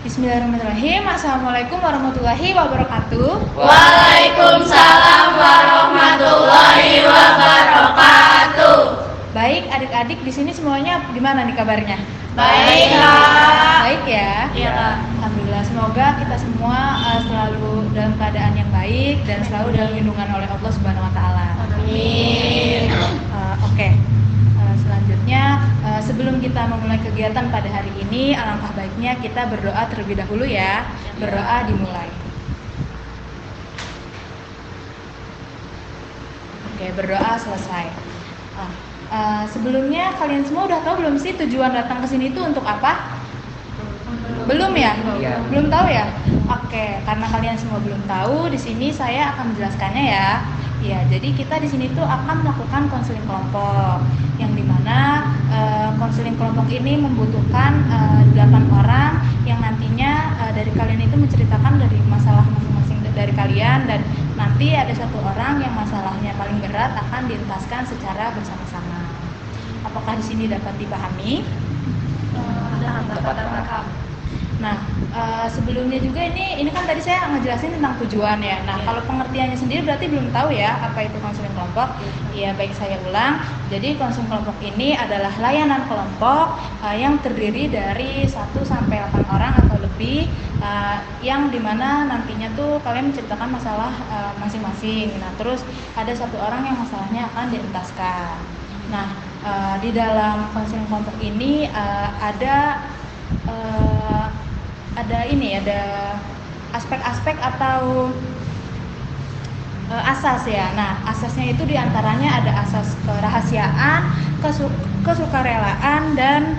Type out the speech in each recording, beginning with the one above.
Bismillahirrahmanirrahim. Assalamualaikum warahmatullahi wabarakatuh. Waalaikumsalam warahmatullahi wabarakatuh. Baik, adik-adik di sini semuanya gimana nih kabarnya? Baik, Kak. Baik ya? Iya, Kak. Alhamdulillah, semoga kita semua selalu dalam keadaan yang baik dan selalu dalam lindungan oleh Allah Subhanahu wa taala. Amin. Oke. Selanjutnya, sebelum kita memulai kegiatan pada hari ini, alangkah baiknya kita berdoa terlebih dahulu ya. Berdoa dimulai. Oke, berdoa selesai. Sebelumnya kalian semua udah tahu belum sih tujuan datang ke sini itu untuk apa? Belum ya? Iya. Belum tahu ya? Oke, karena kalian semua belum tahu, di sini saya akan menjelaskannya ya. Ya, jadi kita di sini tuh akan melakukan konseling kelompok, yang dimana konseling kelompok ini membutuhkan 8 orang yang nantinya dari kalian itu menceritakan dari masalah masing-masing dari kalian, dan nanti ada satu orang yang masalahnya paling berat akan dientaskan secara bersama-sama. Apakah di sini dapat dipahami? Nah, sebelumnya juga ini kan tadi saya ngejelasin tentang tujuan ya. Nah, kalau pengertiannya sendiri berarti belum tahu ya apa itu konseling kelompok. Ya, baik saya ulang. Jadi konseling kelompok ini adalah layanan kelompok yang terdiri dari 1 sampai 8 orang atau lebih, yang dimana nantinya tuh kalian menceritakan masalah masing-masing. Nah, terus ada satu orang yang masalahnya akan dientaskan. Nah, di dalam konseling kelompok ini ada aspek-aspek atau asas ya. Nah, asasnya itu diantaranya ada asas kerahasiaan, kesukarelaan, dan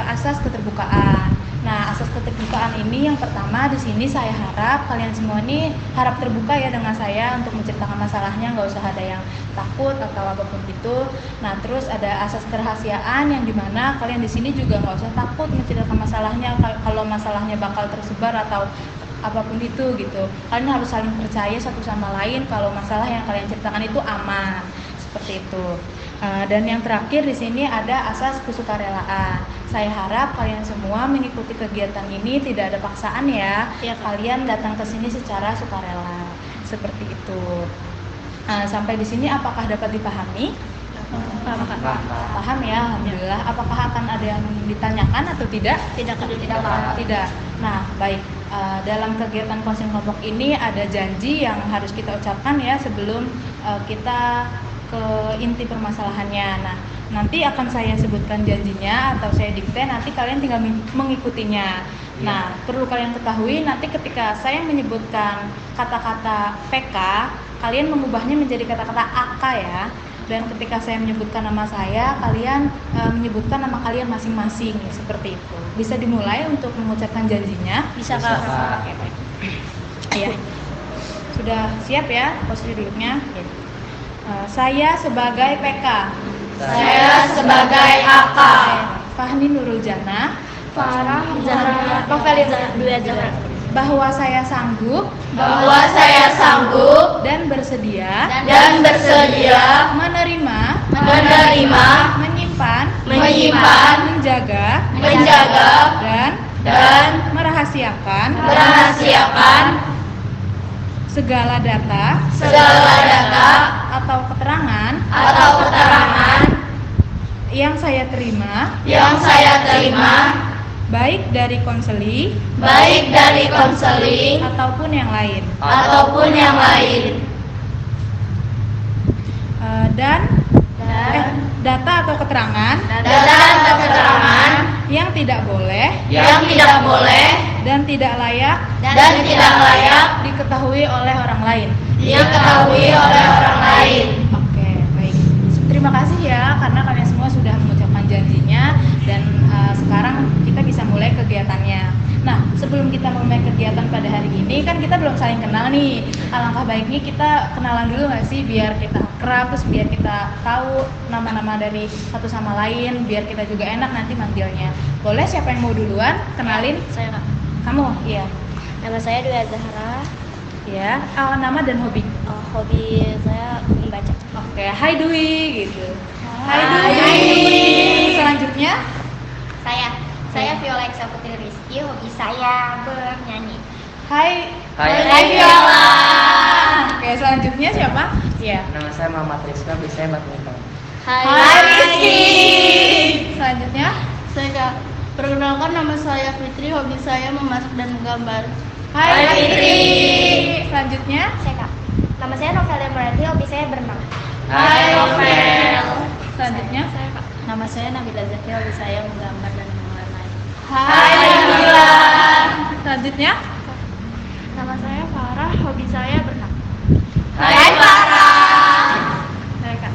asas keterbukaan. Nah, asas keterbukaan ini yang pertama di sini saya harap kalian semua ini harap terbuka ya dengan saya untuk menceritakan masalahnya, nggak usah ada yang takut atau apapun itu. Nah, terus ada asas kerahasiaan yang dimana kalian di sini juga nggak usah takut menceritakan masalahnya kalau masalahnya bakal tersebar atau apapun itu gitu. Kalian harus saling percaya satu sama lain kalau masalah yang kalian ceritakan itu aman, seperti itu. Dan yang terakhir di sini ada asas kesukarelaan. Saya harap kalian semua mengikuti kegiatan ini tidak ada paksaan ya. Kalian datang ke sini secara sukarela, seperti itu. Sampai di sini apakah dapat dipahami? Paham ya, alhamdulillah. Apakah akan ada yang ditanyakan atau tidak? Tidak. Nah, baik. Dalam kegiatan konseling kelompok ini ada janji yang harus kita ucapkan ya sebelum kita ke inti permasalahannya. Nah, nanti akan saya sebutkan janjinya atau saya dikte, nanti kalian tinggal mengikutinya. Nah, perlu kalian ketahui nanti ketika saya menyebutkan kata-kata PK, kalian mengubahnya menjadi kata-kata AK ya. Dan ketika saya menyebutkan nama saya, kalian menyebutkan nama kalian masing-masing, seperti itu. Bisa dimulai untuk mengucapkan janjinya? Bisa, Kak. Oke, baik. Ya. Sudah siap ya posisi duduknya? Saya sebagai PK. Saya sebagai AK. Fahmi Nurul Jannah. Farah Zahra Novelita Dwi Zahra. Bahwa saya sanggup dan bersedia menerima, menyimpan, menjaga, dan merahasiakan segala data atau keterangan yang saya terima baik dari konseling ataupun yang lain. Dan data atau keterangan yang tidak boleh dan tidak layak diketahui oleh orang lain. Oke, baik. Terima kasih ya karena kalian semua sudah mengucapkan janjinya, dan sekarang kita bisa mulai kegiatannya. Nah, sebelum kita memulai kegiatan pada hari ini kan kita belum saling kenal nih. Alangkah baiknya kita kenalan dulu nggak sih, biar kita akrab, terus biar kita tahu nama-nama dari satu sama lain, biar kita juga enak nanti manggilnya. Boleh, siapa yang mau duluan? Kenalin. Saya, Kak. Kamu? Iya. Nama saya Dwi Zahra. Ya, nama dan hobi. Hobi saya membaca. Oke, hai Dwi gitu. Hai. Dwi. Selanjutnya Saya Viola Excel Putri Rizky, hobi saya bernyanyi. Hai. Hai. Viola. Oke, selanjutnya siapa? Iya. Nama saya Muhammad Rizky, hobi saya badminton. Hai Rizky. Selanjutnya Saya Kak, perkenalkan nama saya Fitri, hobi saya memasak dan menggambar. Hai Fitri. Selanjutnya Saya Kak. Nama saya Novel Emeraldi, hobi saya berenang. Hai Novel. Selanjutnya Saya Kak. Nama saya Nabila Zaki, hobi saya menggambar dan mewarnai. Hai Nabila. Selanjutnya Nama saya Farah, hobi saya berenang. Hai Farah. Saya Kak.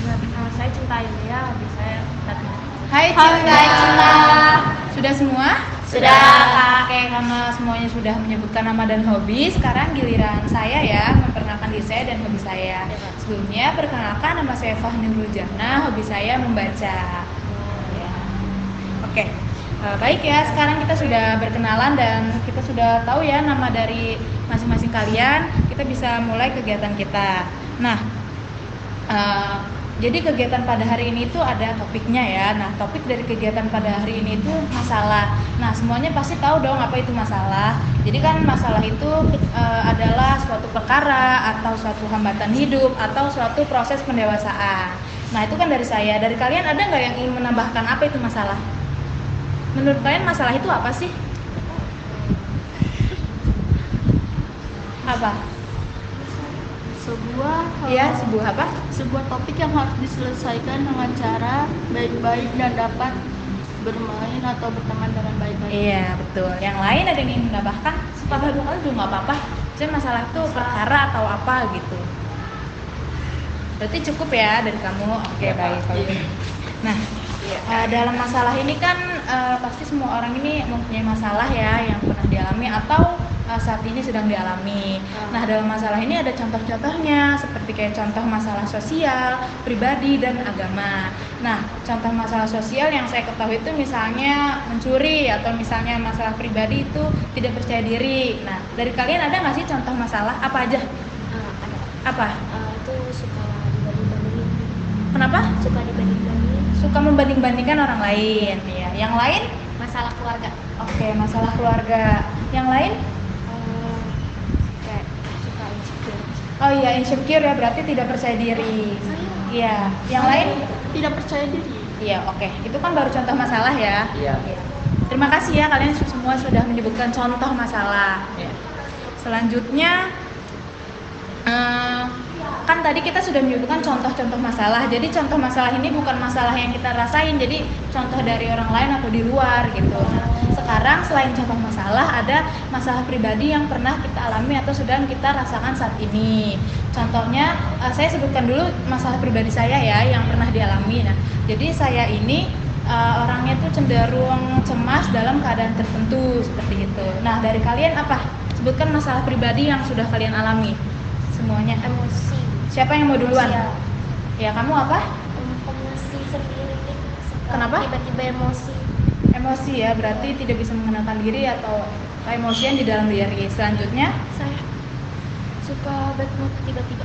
Nama saya Cinta Yulia, hobi saya badminton. Hai Cinta. Sudah semua? Sudah, Kak. Oke, karena semuanya sudah menyebutkan nama dan hobi, sekarang giliran saya ya memperkenalkan diri saya dan hobi saya. Sebelumnya, perkenalkan nama saya Fahmi Nurul Jannah, hobi saya membaca. Ya. Oke, baik ya. Sekarang kita sudah berkenalan dan kita sudah tahu ya nama dari masing-masing kalian. Kita bisa mulai kegiatan kita. Nah, jadi kegiatan pada hari ini itu ada topiknya ya. Nah, topik dari kegiatan pada hari ini itu masalah. Nah, semuanya pasti tahu dong apa itu masalah. Jadi kan masalah itu adalah suatu perkara atau suatu hambatan hidup atau suatu proses pendewasaan. Nah, itu kan dari saya. Dari kalian ada nggak yang ingin menambahkan apa itu masalah? Menurut kalian masalah itu apa sih? Apa? Sebuah apa? Sebuah topik yang harus diselesaikan dengan cara baik-baik dan dapat bermain atau berteman dengan baik-baik. Iya, betul. Yang lain ada yang ingin menambahkan? Sepatah dua kali juga nggak apa-apa. Jadi masalah itu perkara atau apa gitu. Berarti cukup ya dari kamu. Oke, baik. Kalau gitu. Nah, dalam masalah ini kan pasti semua orang ini mempunyai masalah ya yang pernah dialami atau saat ini sedang dialami. Nah, dalam masalah ini ada contoh-contohnya seperti kayak contoh masalah sosial, pribadi, dan agama. Nah, contoh masalah sosial yang saya ketahui itu misalnya mencuri atau misalnya masalah pribadi itu tidak percaya diri. Nah, dari kalian ada nggak sih contoh masalah apa aja? Ada. Apa? Itu suka dibanding-bandingin. Kenapa? Suka dibanding-bandingin. Suka membanding-bandingkan orang lain. Ya. Yang lain? Masalah keluarga. Oke, masalah keluarga. Yang lain? Kayak suka insecure. Oh iya, insecure ya, berarti tidak percaya diri. Iya. Yang lain? Tidak percaya diri. Iya, oke. Itu kan baru contoh masalah ya. Iya. Terima kasih ya kalian semua sudah menyebutkan contoh masalah. Selanjutnya kan tadi kita sudah menyebutkan contoh-contoh masalah. Jadi contoh masalah ini bukan masalah yang kita rasain, jadi contoh dari orang lain atau di luar gitu. Nah, sekarang selain contoh masalah, ada masalah pribadi yang pernah kita alami atau sedang kita rasakan saat ini. Contohnya, saya sebutkan dulu masalah pribadi saya ya yang pernah dialami. Nah, jadi saya ini orangnya tuh cenderung cemas dalam keadaan tertentu seperti itu. Nah, dari kalian apa? Sebutkan masalah pribadi yang sudah kalian alami semuanya. Emosi. Siapa yang mau duluan? Sosial. Ya, kamu apa? Emosi sendiri. Suka Kenapa? Tiba-tiba emosi. Emosi ya, berarti tidak bisa mengenalkan diri atau emosian di dalam diri. Selanjutnya, Saya suka bad mood tiba-tiba.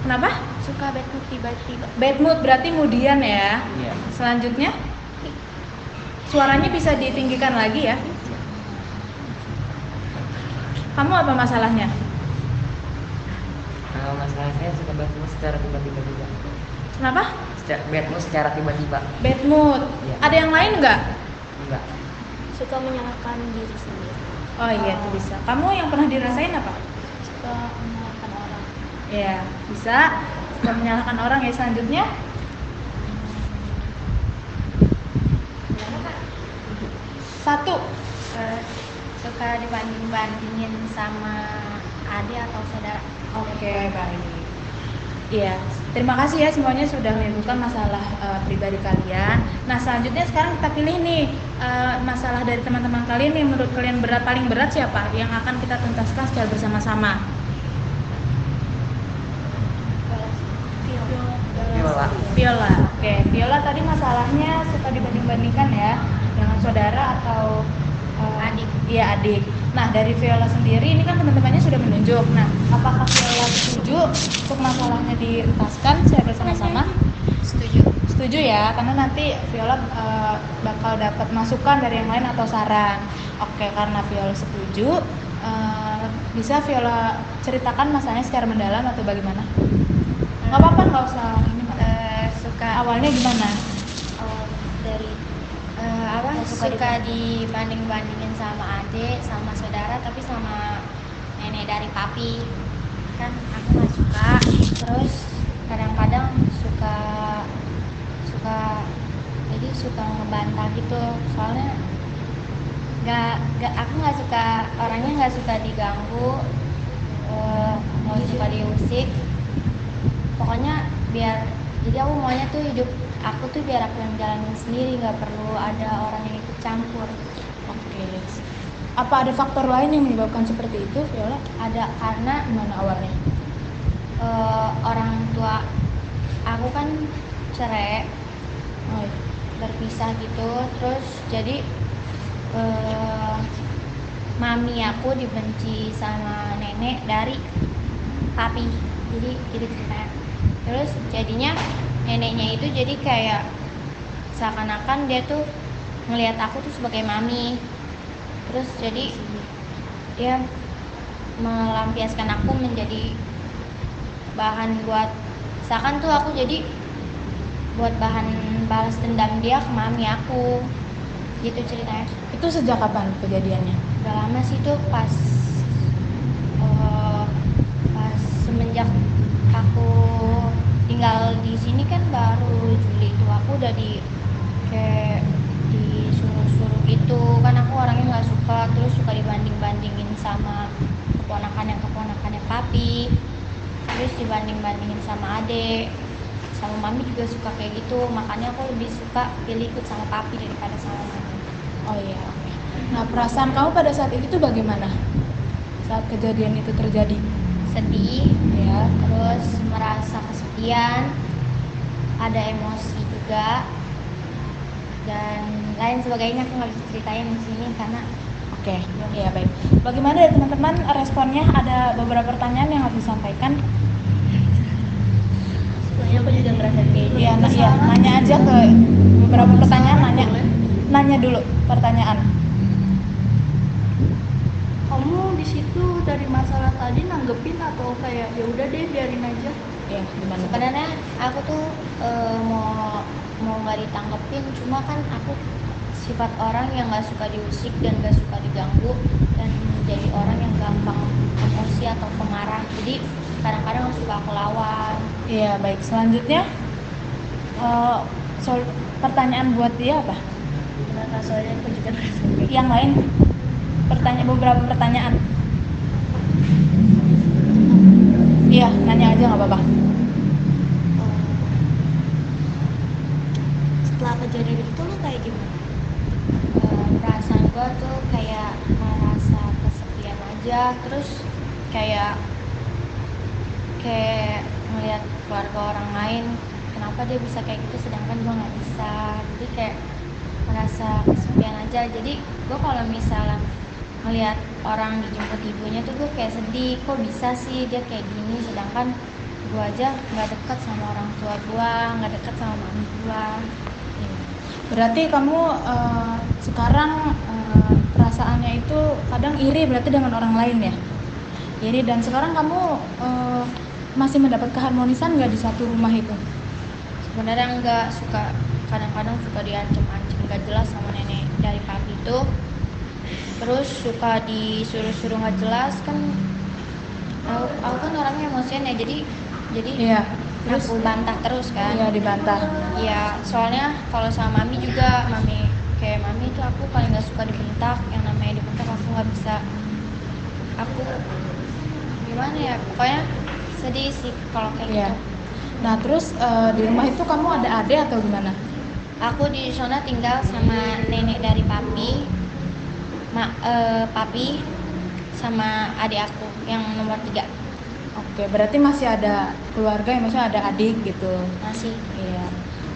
kenapa? Suka bad mood tiba-tiba. Bad mood berarti kemudian ya. Iya. Selanjutnya, suaranya bisa ditinggikan lagi ya. Kamu apa masalahnya? Masalah saya suka bad mood secara tiba-tiba juga. Kenapa? Bad mood secara tiba-tiba. Bad mood. Iya. Ada yang lain nggak? Enggak. Suka menyalahkan diri sendiri. Oh iya, itu bisa. Kamu yang pernah dirasain apa? Suka menyalahkan orang. Ya, bisa. Suka menyalahkan orang ya. Selanjutnya, satu. Suka dibanding-bandingin sama adik atau saudara. Oke, baik. Iya, terima kasih ya semuanya sudah menyebutkan masalah pribadi kalian. Nah, selanjutnya sekarang kita pilih nih masalah dari teman-teman kalian yang menurut kalian paling berat siapa yang akan kita tuntaskan secara bersama-sama. Viola. Viola. Oke, Viola tadi masalahnya suka dibanding-bandingkan ya dengan saudara atau Adik. Iya, adik. Nah, dari Viola sendiri ini kan teman-temannya sudah menunjuk. Nah, apakah Viola setuju untuk masalahnya dituntaskan secara bersama-sama? Setuju. setuju ya, karena nanti Viola bakal dapat masukan dari yang lain atau saran. Oke, karena Viola setuju, bisa Viola ceritakan masalahnya secara mendalam atau bagaimana? Nggak apa-apa, nggak usah ini. Suka Awalnya gimana? dari suka dibanding-bandingin sama adik, sama saudara, tapi sama nenek dari papi kan aku nggak suka. Terus kadang-kadang suka suka ngebantah gitu, soalnya aku nggak suka, orangnya nggak suka diganggu, nggak suka diusik, pokoknya jadi aku maunya tuh hidup aku tuh biar aku yang jalanin sendiri, nggak perlu ada orang yang ikut campur. Oke. Apa ada faktor lain yang menyebabkan seperti itu, Viola? Ada, karena Gimana awalnya? orang tua aku kan cerai, Oh, iya. berpisah gitu, terus jadi mami aku dibenci sama nenek dari papi, jadi gitu ceritanya. Terus jadinya neneknya itu jadi kayak seakan-akan dia tuh ngelihat aku tuh sebagai mami, terus jadi dia melampiaskan aku menjadi bahan buat, seakan tuh aku jadi buat bahan balas dendam dia ke mami aku, gitu ceritanya. Itu sejak kapan kejadiannya? Udah lama sih tuh, pas semenjak aku tinggal di sini kan baru Juli itu aku udah kayak disuruh-suruh gitu kan, aku orangnya nggak suka, terus suka dibanding-bandingin sama keponakannya papi, terus dibanding-bandingin sama adek, sama mami juga suka kayak gitu, makanya aku lebih suka pilih ikut sama papi daripada sama mami. Oh iya, oke. Nah, perasaan kamu pada saat itu tuh bagaimana? Saat kejadian itu terjadi? Sedih Ya. terus merasa kesepian, ada emosi juga, dan lain sebagainya. Aku nggak bisa ceritain di sini karena Oke, iya baik. Bagaimana dari teman-teman responnya? Ada beberapa pertanyaan yang harus disampaikan. sebenarnya aku juga ngerasa kayak Iya, nanya aja ke beberapa pertanyaan, nanya dulu pertanyaan. Kamu di situ dari masalah tadi nanggepin atau kayak ya udah deh biarin aja? Ya, gimana? sebenarnya aku tuh mau nggak ditanggepin, cuma kan aku sifat orang yang nggak suka diusik dan nggak suka diganggu, dan jadi orang yang gampang emosi atau pemarah, jadi kadang-kadang suka aku lawan. Iya, baik. Selanjutnya, pertanyaan buat dia apa? Karena soalnya aku juga merasa Yang lain, beberapa pertanyaan. Iya, nanya aja nggak apa-apa. setelah kejadian itu lo kayak gimana? Perasaan gue tuh kayak merasa kesepian aja, terus kayak ngelihat keluarga orang lain, kenapa dia bisa kayak gitu sedangkan gue nggak bisa, jadi kayak merasa kesepian aja. Jadi gue kalau misalnya ngelihat orang dijemput ibunya tuh gue kayak sedih, kok bisa sih dia kayak gini sedangkan gue aja nggak deket sama orang tua gue, nggak deket sama mami gue. Berarti kamu sekarang perasaannya itu kadang iri berarti dengan orang lain ya? Iri, dan sekarang kamu masih mendapat keharmonisan nggak di satu rumah itu? Sebenarnya nggak suka, kadang-kadang suka diancam-ancam gak jelas sama nenek dari papi itu, terus suka disuruh-suruh nggak jelas kan. Aku kan orangnya emosian ya, jadi Iya. Terus aku bantah terus kan. iya, dibantah. Iya, soalnya kalau sama mami juga, mami itu aku paling nggak suka dibentak, yang namanya dibentak aku nggak bisa, aku gimana ya, pokoknya sedih sih kalau kayak Iya. gitu. Nah, terus di rumah itu kamu ada adik atau gimana? Aku di sana tinggal sama nenek dari papi, papi sama adik aku yang nomor 3. Oke, berarti masih ada keluarga yang maksudnya ada adik gitu. Masih. Iya.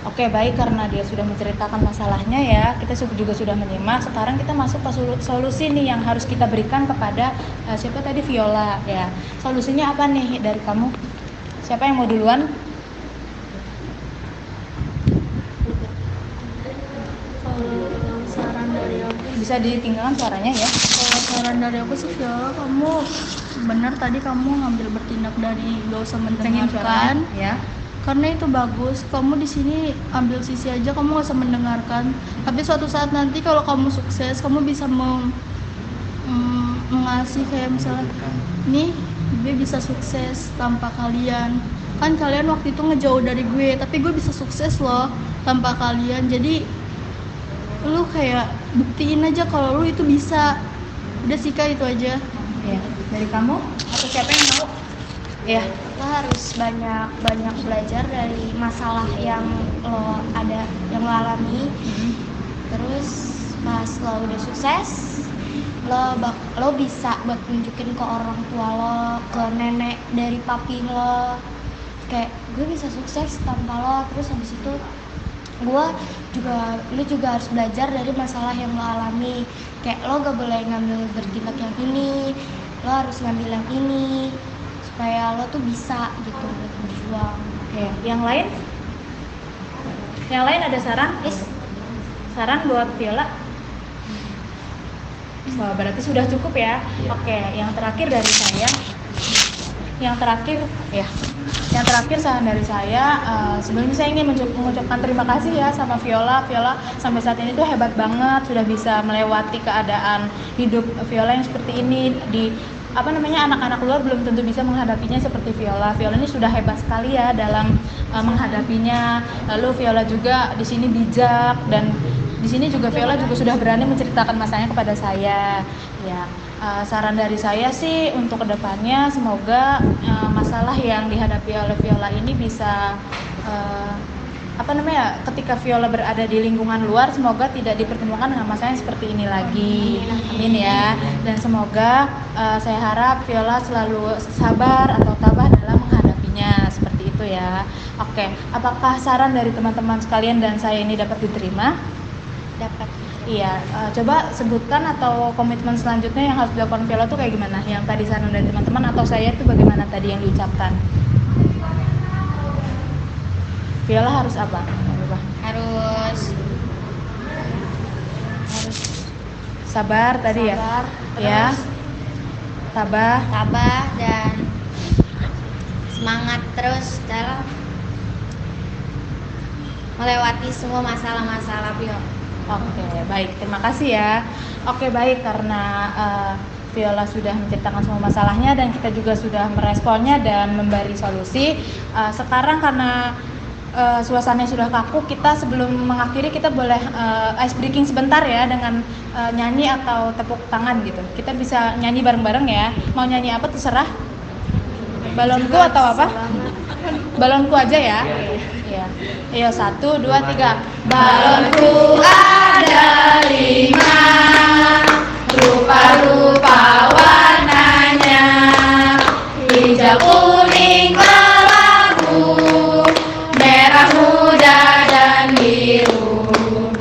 Oke, baik, karena dia sudah menceritakan masalahnya ya, kita juga sudah menyimak. Sekarang kita masuk ke solusi nih yang harus kita berikan kepada siapa tadi, Viola ya. Solusinya apa nih dari kamu? Siapa yang mau duluan? bisa ditinggalkan suaranya ya. Kalau saran dari aku sih Viola, kamu benar tadi kamu ngambil bertindak dari gak usah Cengin mendengarkan. suaranya ya. Karena itu bagus. Kamu di sini ambil sisi aja, kamu gak usah mendengarkan. Tapi suatu saat nanti kalau kamu sukses, kamu bisa mengasih kayak misalnya, nih gue bisa sukses tanpa kalian. Kan kalian waktu itu ngejauh dari gue, tapi gue bisa sukses loh tanpa kalian. Jadi lu kayak buktiin aja kalau lu itu bisa. Udah sih Kak, itu aja. Ya, dari kamu atau siapa yang mau? Ya. Lo harus banyak belajar dari masalah yang lo alami. Terus pas lo udah sukses, lo bisa buat nunjukin ke orang tua lo, ke nenek dari papi lo, kayak gue bisa sukses tanpa lo. Terus habis itu lu juga harus belajar dari masalah yang lo alami. Kayak lo gak boleh ngambil bertindak yang ini, lo harus ngambil yang ini supaya lo tuh bisa gitu buat berjuang. Oke, yang lain? Yang lain ada saran? Saran buat Viola? Wah, berarti sudah cukup ya. Oke, yang terakhir dari saya. Yang terakhir saran dari saya, sebelumnya saya ingin mengucapkan terima kasih ya sama Viola. Viola sampai saat ini tuh hebat banget, sudah bisa melewati keadaan hidup Viola yang seperti ini. Anak-anak luar belum tentu bisa menghadapinya seperti Viola. Viola ini sudah hebat sekali ya dalam menghadapinya. Lalu Viola juga di sini bijak, dan di sini juga Viola juga sudah berani menceritakan masalahnya kepada saya. Ya, saran dari saya sih untuk kedepannya semoga masalah yang dihadapi oleh Viola ini bisa ketika Viola berada di lingkungan luar, semoga tidak dipertemukan dengan masalah yang seperti ini lagi. Amin ya. Dan semoga saya harap Viola selalu sabar atau tabah dalam menghadapinya, seperti itu ya. Oke, apakah saran dari teman-teman sekalian dan saya ini dapat diterima? Dapat. Iya, coba sebutkan atau komitmen selanjutnya yang harus dilakukan Viola tuh kayak gimana? Yang tadi saran dari teman-teman atau saya itu bagaimana tadi yang diucapkan? Viola harus apa? Harus Sabar tadi ya. sabar, Ya. terus Tabah. dan semangat terus dalam melewati semua masalah-masalah Vio. Oke, baik. Terima kasih ya. Oke, baik, karena Viola sudah menceritakan semua masalahnya dan kita juga sudah meresponnya dan memberi solusi. Sekarang karena suasananya sudah kaku, kita sebelum mengakhiri kita boleh ice breaking sebentar ya dengan nyanyi atau tepuk tangan gitu. Kita bisa nyanyi bareng-bareng ya. Mau nyanyi apa terserah. Balonku atau apa? Balonku aja ya. Iya. Ayo 1, 2, 3. Balonku ada 5, rupa-rupa warnanya, hijau, kuning, kelabu, merah muda dan biru.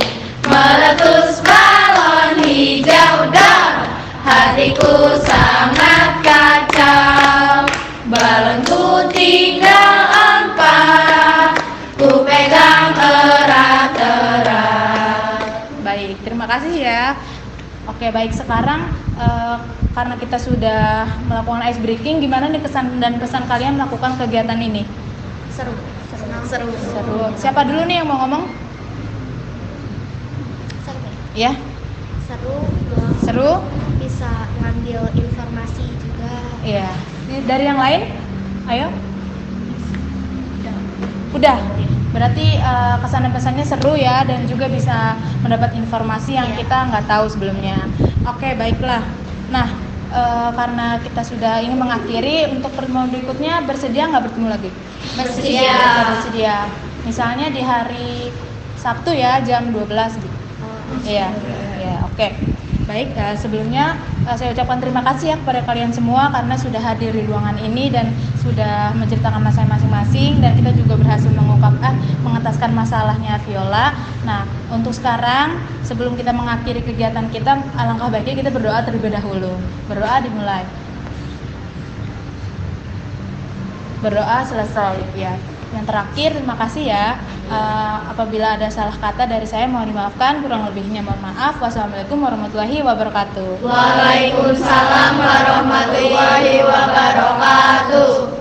Meletus balon hijau dan hatiku sangat kacau. Balonku tinggal 4, ku pegang erat-erat. Baik, terima kasih ya. Oke, baik, sekarang karena kita sudah melakukan ice breaking, gimana nih kesan dan pesan kalian melakukan kegiatan ini? Seru. Seru. Siapa dulu nih yang mau ngomong? Ya, seru. Bisa ngambil informasi juga. Iya. Dari yang lain? Ayo. Udah. Berarti kesan dan pesannya seru ya, dan juga bisa mendapat informasi yang kita nggak tahu sebelumnya. Oke, baiklah. Nah, karena kita sudah ingin mengakhiri, untuk pertemuan berikutnya bersedia nggak bertemu lagi? Bersedia. Misalnya di hari Sabtu ya, jam 12 gitu. Iya. Ya, oke. Baik, sebelumnya saya ucapkan terima kasih ya kepada kalian semua karena sudah hadir di ruangan ini dan sudah menceritakan masalah masing-masing, dan kita juga berhasil mengentaskan masalahnya Viola. Nah, untuk sekarang sebelum kita mengakhiri kegiatan kita, alangkah baiknya kita berdoa terlebih dahulu. Berdoa dimulai. Berdoa selesai ya. Yang terakhir, terima kasih ya. Apabila ada salah kata dari saya mohon dimaafkan, kurang lebihnya mohon maaf. Wassalamualaikum warahmatullahi wabarakatuh. Waalaikumsalam warahmatullahi wabarakatuh.